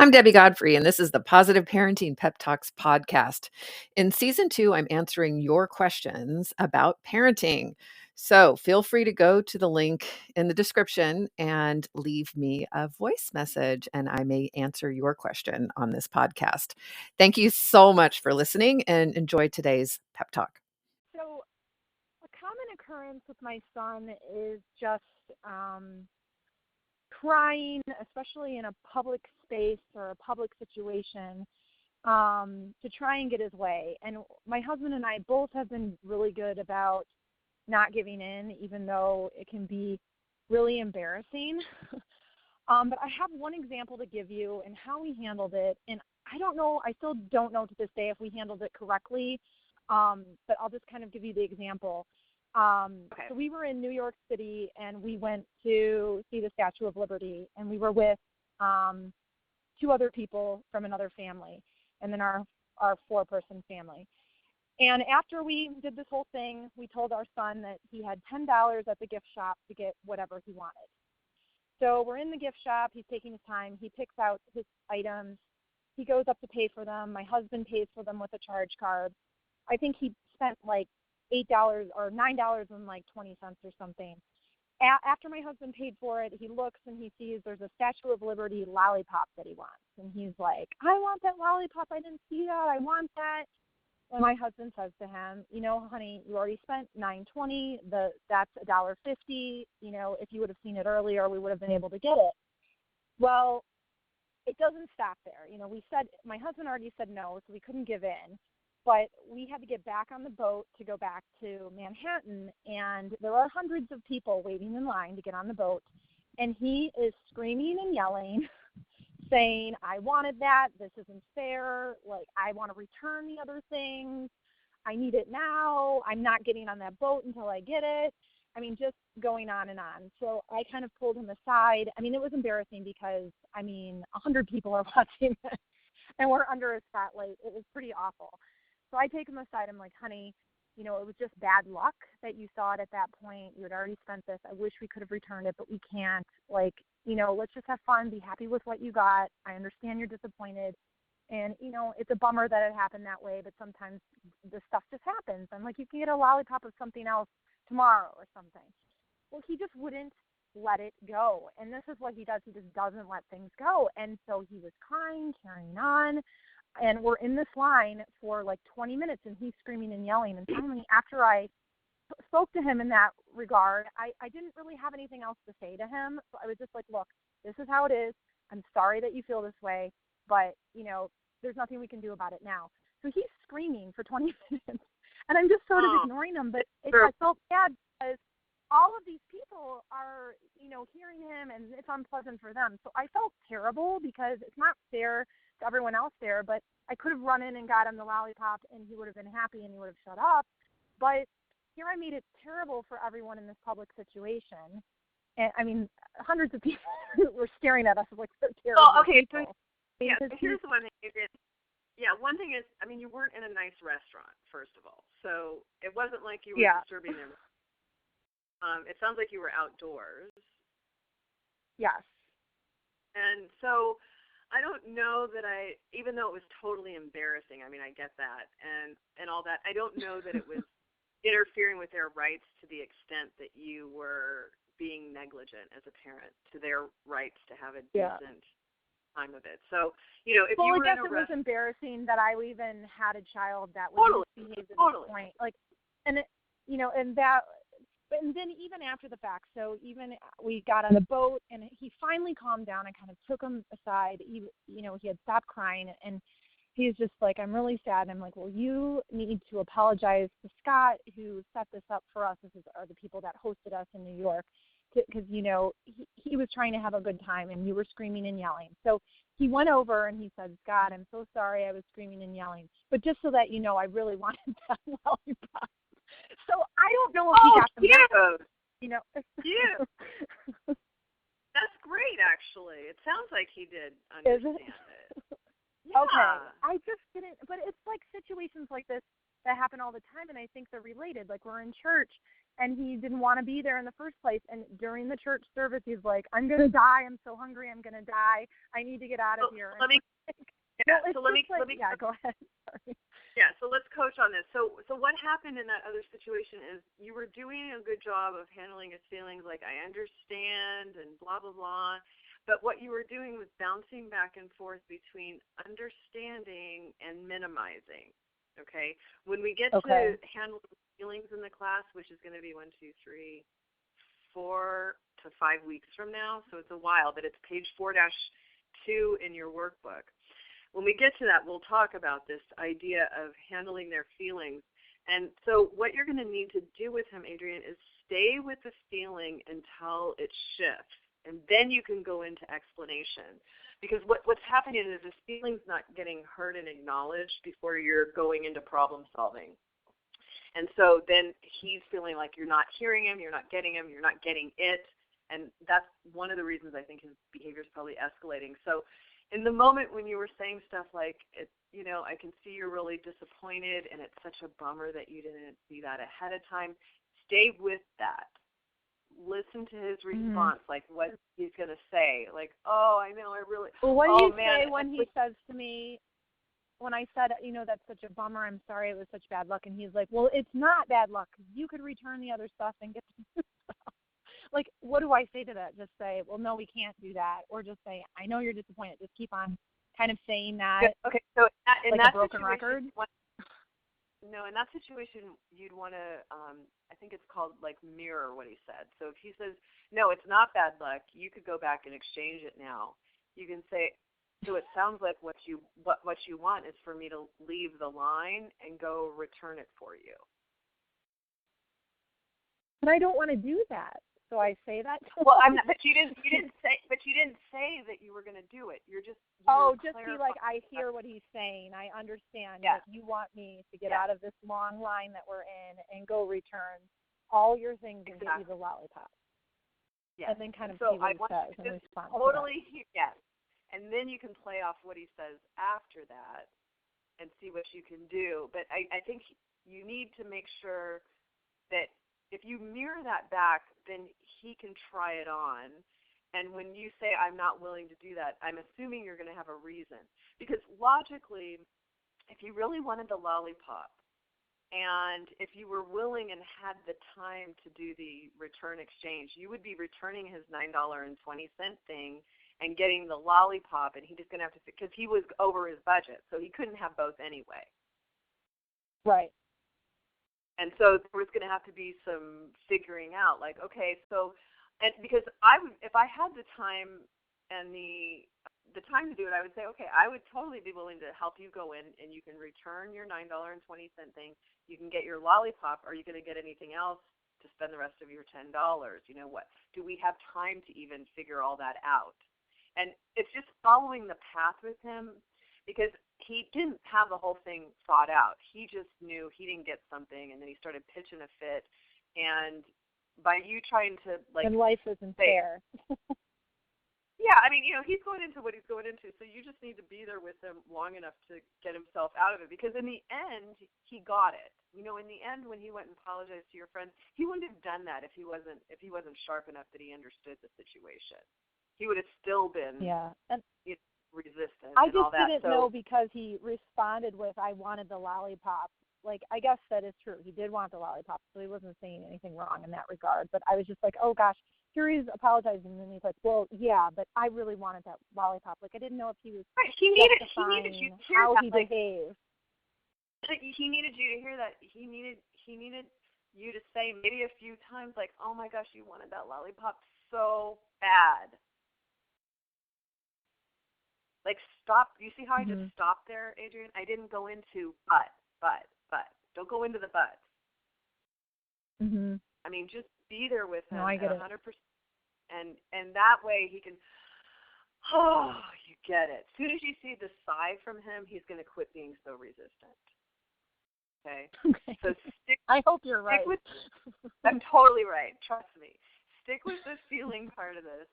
I'm Debbie Godfrey, and this is the Positive Parenting Pep Talks podcast. In season 2, I'm answering your questions about parenting. So feel free to go to the link in the description and leave me a voice message, and I may answer your question on this podcast. Thank you so much for listening, and enjoy today's pep talk. So a common occurrence with my son is just crying, especially in a public space or a public situation, to try and get his way. And my husband and I both have been really good about not giving in, even though it can be really embarrassing. But I have one example to give you and how we handled it. And I still don't know to this day if we handled it correctly, but I'll just kind of give you the example. Okay. So we were in New York City, and we went to see the Statue of Liberty, and we were with 2 other people from another family, and then our 4-person family. And after we did this whole thing, we told our son that he had $10 at the gift shop to get whatever he wanted. So we're in the gift shop. He's taking his time. He picks out his items. He goes up to pay for them. My husband pays for them with a charge card. I think he spent like $8 or $9.20 or something. After my husband paid for it, he looks and he sees there's a Statue of Liberty lollipop that he wants. And he's like, I want that lollipop. I didn't see that. I want that. And my husband says to him, honey, you already spent $9.20. That's $1.50. If you would have seen it earlier, we would have been able to get it. Well, it doesn't stop there. My husband already said no, so we couldn't give in. But we had to get back on the boat to go back to Manhattan, and there are hundreds of people waiting in line to get on the boat. And he is screaming and yelling, saying, I wanted that. This isn't fair. Like, I want to return the other things. I need it now. I'm not getting on that boat until I get it. Just going on and on. So I kind of pulled him aside. It was embarrassing because, 100 people are watching it, and we're under a spotlight. It was pretty awful. So I take him aside. I'm like, honey, it was just bad luck that you saw it at that point. You had already spent this. I wish we could have returned it, but we can't. Let's just have fun. Be happy with what you got. I understand you're disappointed. And, it's a bummer that it happened that way, but sometimes this stuff just happens. I'm like, you can get a lollipop of something else tomorrow or something. Well, he just wouldn't let it go. And this is what he does. He just doesn't let things go. And so he was crying, carrying on. And we're in this line for like 20 minutes, and he's screaming and yelling. And finally, after I spoke to him in that regard, I didn't really have anything else to say to him. So I was just like, look, this is how it is. I'm sorry that you feel this way, but, there's nothing we can do about it now. So he's screaming for 20 minutes, and I'm just sort of ignoring him. But I felt bad because all of these people are, hearing him, and it's unpleasant for them. So I felt terrible because it's not fair to everyone else there, but I could have run in and got him the lollipop, and he would have been happy, and he would have shut up. But here I made it terrible for everyone in this public situation. And hundreds of people were staring at us like they're terrible. Well, okay, so here's the one thing you did. Yeah, one thing is, you weren't in a nice restaurant, first of all. So it wasn't like you were disturbing them. It sounds like you were outdoors. Yes. And so I don't know that even though it was totally embarrassing, I get that and all that, I don't know that it was interfering with their rights to the extent that you were being negligent as a parent to their rights to have a decent time of it. So, if you were I guess it was embarrassing that I even had a child that was misbehaved at this point. And then even after the fact, so even we got on the boat, and he finally calmed down. I kind of took him aside. He had stopped crying, and he's just like, I'm really sad. And I'm like, well, you need to apologize to Scott, who set this up for us. This are the people that hosted us in New York, because, he was trying to have a good time, and you were screaming and yelling. So he went over, and he said, Scott, I'm so sorry I was screaming and yelling. But just so that you know, I really wanted that lollipop. So I don't know if he got the message. That's great, actually. It sounds like he did understand it. Yeah. Okay. I just didn't, but it's like situations like this that happen all the time, and I think they're related. Like, we're in church, and he didn't want to be there in the first place. And during the church service, he's like, I'm going to die. I'm so hungry. I'm going to die. I need to get out of here. Let me go ahead. Sorry. Yeah, so let's coach on this. So what happened in that other situation is you were doing a good job of handling his feelings, like I understand and blah, blah, blah. But what you were doing was bouncing back and forth between understanding and minimizing, okay? When we get to handle feelings in the class, which is going to be 4 to 5 weeks from now, so it's a while, but it's page 4-2 in your workbook. When we get to that, we'll talk about this idea of handling their feelings. And so what you're going to need to do with him, Adrienne, is stay with the feeling until it shifts. And then you can go into explanation. Because what's happening is this feeling's not getting heard and acknowledged before you're going into problem solving. And so then he's feeling like you're not hearing him, you're not getting him, you're not getting it. And that's one of the reasons I think his behavior is probably escalating. So in the moment when you were saying stuff like, I can see you're really disappointed and it's such a bummer that you didn't see that ahead of time, stay with that. Listen to his response, like what he's going to say. Like, oh, I know, I really. Well, what do you say when he says to me, when I said, that's such a bummer, I'm sorry, it was such bad luck, and he's like, well, it's not bad luck. You could return the other stuff and get the new stuff. Like, what do I say to that? Just say, well, no, we can't do that. Or just say, I know you're disappointed. Just keep on kind of saying that. Okay, so in like that a broken record? No, in that situation, you'd want to, I think it's called, like, mirror what he said. So if he says, no, it's not bad luck, you could go back and exchange it now. You can say, so it sounds like what you want is for me to leave the line and go return it for you. But I don't want to do that. So I say that. Well, I'm not, but you didn't say that you were going to do it. Just be like, I hear what he's saying. I understand that you want me to get out of this long line that we're in and go return all your things and get you the lollipop. Yes. And then kind of see what he says and respond. Totally, yes. And then you can play off what he says after that and see what you can do. But I think you need to make sure that if you mirror that back, then he can try it on. And when you say, I'm not willing to do that, I'm assuming you're going to have a reason. Because logically, if you really wanted the lollipop, and if you were willing and had the time to do the return exchange, you would be returning his $9.20 thing and getting the lollipop, and he's just going to have to, because he was over his budget, so he couldn't have both anyway. Right. And so there was going to have to be some figuring out, like, okay, so, and because if I had the time and the time to do it, I would say, okay, I would totally be willing to help you go in and you can return your $9.20 thing. You can get your lollipop. Are you going to get anything else to spend the rest of your $10? You know what? Do we have time to even figure all that out? And it's just following the path with him, because he didn't have the whole thing thought out. He just knew he didn't get something, and then he started pitching a fit. And by you trying to, like... And life isn't fair. Yeah, I mean, he's going into what he's going into, so you just need to be there with him long enough to get himself out of it. Because in the end, he got it. In the end, when he went and apologized to your friend, he wouldn't have done that if he wasn't sharp enough that he understood the situation. He would have still been... Yeah. And resistant I and all that. just didn't know, because he responded with, I wanted the lollipop. Like, I guess that is true. He did want the lollipop, so he wasn't saying anything wrong in that regard. But I was just like, oh, gosh, here he's apologizing. And then he's like, well, yeah, but I really wanted that lollipop. Like, I didn't know if he was justifying how he behaved. He needed you to hear that. He needed you to say maybe a few times, like, oh, my gosh, you wanted that lollipop so bad. Like, stop. You see how I just stopped there, Adrienne? I didn't go into but. Don't go into the but. Mm-hmm. I mean, just be there with him at 100%. And that way he can, you get it. As soon as you see the sigh from him, he's going to quit being so resistant. Okay? So I hope you're right. I'm totally right. Trust me. Stick with the feeling part of this.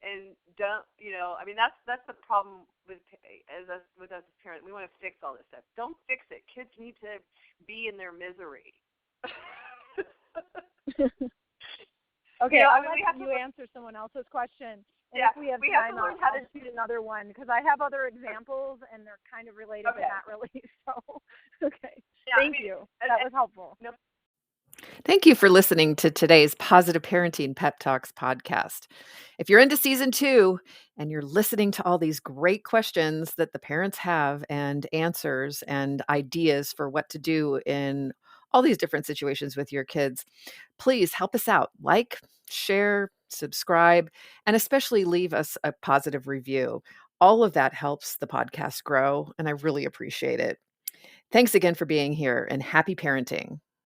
And don't, I mean, that's the problem with us as parents. We want to fix all this stuff. Don't fix it. Kids need to be in their misery. Okay, You know, I'll I mean, let you answer someone else's question. And Yeah, if we have we have time, to learn I'll how to. shoot another one because I have other examples and they're kind of related Okay. but not really. So, okay. Yeah, Thank you. That was helpful. No, Thank you for listening to today's Positive Parenting Pep Talks podcast. If you're into season 2 and you're listening to all these great questions that the parents have and answers and ideas for what to do in all these different situations with your kids, please help us out. Like, share, subscribe, and especially leave us a positive review. All of that helps the podcast grow, and I really appreciate it. Thanks again for being here, and happy parenting.